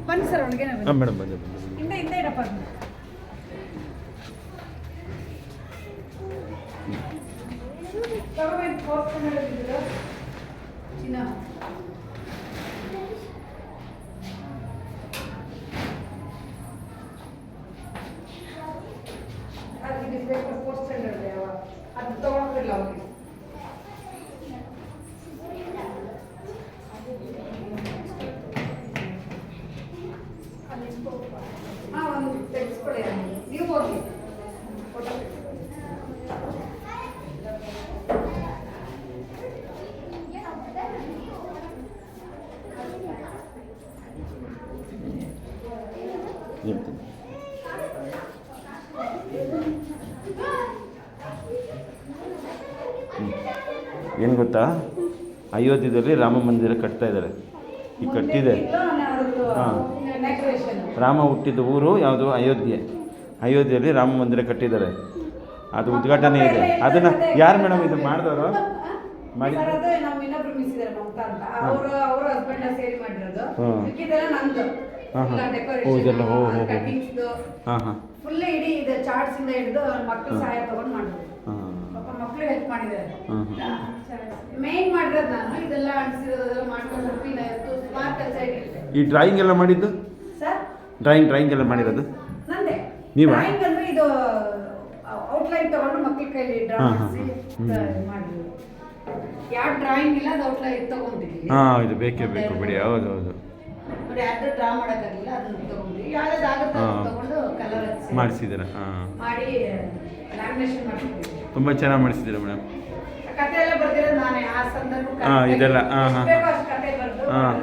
ಬನ್ನಿ ಸರ್ ಒಳಗೆ ಹಾಂ ಮೇಡಮ್ ಬಂದೆ ಹಿಂದೆ ಹಿಂದೆ ಇಡಪ್ಪ ಅದನ್ನ. ತಗೋಬೇಕು ಫೋರ್ತ್ ಮಾಡಿದ್ದೀರಾ ಚಿನ್ನ ಅದು ಬೇಕು ಫೋರ್ತ್ ಸ್ಟ್ಯಾಂಡರ್ಡ್ ಯಾವ ಅದು ತಗೊಳಕ್ಕಿಲ್ಲ ಅವ್ರಿಗೆ. ಹಾಂ ಒಂದು ತೆಗೆಸ್ಕೊಳ್ಳಿ ನೀವು ಹೋಗಿ ಫೋಟೋ ಹೇಳ್ತೀನಿ. ಏನು ಗೊತ್ತಾ, ಅಯೋಧ್ಯೆಯಲ್ಲಿ ರಾಮ ಮಂದಿರ ಕಟ್ತಾ ಇದ್ದಾರೆ. ಈಗ ಕಟ್ಟಿದೆ. ಹಾಂ, ರಾಮ ಹುಟ್ಟಿದ ಊರು ಯಾವುದು? ಅಯೋಧ್ಯೆ. ಅಯೋಧ್ಯೆಯಲ್ಲಿ ರಾಮ ಮಂದಿರ ಕಟ್ಟಿದ್ದಾರೆ. ಅದು ಉದ್ಘಾಟನೆ ಇದೆ. ಅದನ್ನು ಯಾರು ಮೇಡಮ್ ಇದು ಮಾಡಿದವರು? ಮಾಡಿ ನಮ್ಮ ಇನ್ನೊಬ್ರು ಮಿಸ್ ಇದ್ದಾರೆ ಮಮತಾ ಅಂತ, ಅವರು ಅವರ ಹಸ್ಬೆಂಡ್ ಸೇರಿ ಮಾಡಿರೋದು. ಇದೆಲ್ಲ ನಂದು. ಹಾಂ ಹಾಂ ಓ ಇದೆಲ್ಲ ಹೋ ಹೋ ಹೋ ಹಾಂ ಹಾಂ ಫುಲ್ ಇಡೀ ಇದು ಚಾರ್ಟ್ಸ್ ಇಂದ ಹಿಡಿದು ಮಕ್ಕಳ ಸಹಾಯ ತಗೊಂಡು ಮಾಡಿದ್ರು. ಹಾಂ ಪಾಪ ಮಕ್ಕಳು ಹೆಲ್ಪ್ ಮಾಡಿದ್ದಾರೆ. ಹಾಂ ಮೇನ್ ಮಾಡಿರೋದು ನಾನು. ಇದೆಲ್ಲ ಅಣಿಸಿರೋದೆಲ್ಲ ಮಾಡ್ಕೊಂಡು ಸುಮಾರು ಕೆಲಸ ಇಟ್ಟಿದ್ದೆ. ಈ ಡ್ರಾಯಿಂಗ್ ಎಲ್ಲ ಮಾಡಿದ್ದು ಸರ್ ಡ್ರಾಯಿಂಗ್ ಎಲ್ಲ ಮಾಡಿರೋದು ನಂದೇ. ನೀವಾ? ಡ್ರಾಯಿಂಗ್ ಅಂದ್ರೆ ಇದು ಔಟ್ಲೈನ್ ತಗೊಂಡು ಮಕ್ಕಳ ಕೈಲಿ ಡ್ರಾ ಮಾಡಿಸಿ ಮಾಡಿದ್ರು. ಯಾವ ಡ್ರಾಯಿಂಗ್ ಇಲ್ಲ, ಅದು ಔಟ್ಲೈನ್ ತಗೊಂಡಿದ್ದೀವಿ. ಹಾಂ ಇದು ಬೇಕೇ ಬೇಕು ಬಿಡಿ. ಹೌದು ಹೌದು ನೋಡಿ, ಯಾರು ಡ್ರಾ ಮಾಡೋಕ್ಕಾಗಿಲ್ಲ, ಅದನ್ನ ತಗೊಂಡ್ವಿ. ಯಾವ್ದಾಗುತ್ತೆ ಅದನ್ನ ತಗೊಂಡು ಕಲರ್ ಹಚ್ಚಿ ಮಾಡಿಸಿದ್ದೀರ? ಹಾಂ ಮಾಡಿ ಲ್ಯಾಮಿನೇಷನ್ ಮಾಡ್ತಿದ್ದೀವಿ. ತುಂಬ ಚೆನ್ನಾಗಿ ಮಾಡಿಸಿದ್ದೀರ ಮೇಡಮ್. ಕತೆ ಎಲ್ಲ ಬರ್ದಿರೋದು ನಾನೇ. ಆ ಸಂದರ್ಭ ಇದೆಲ್ಲ ಹಾಂ ಹಾಂ ಅಷ್ಟು ಕತೆ ಬರೆದು ಹಾಂ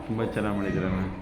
ತುಂಬ ಚೆನ್ನಾಗಿ ಮಾಡಿದ್ದೀರ ಮೇಡಮ್.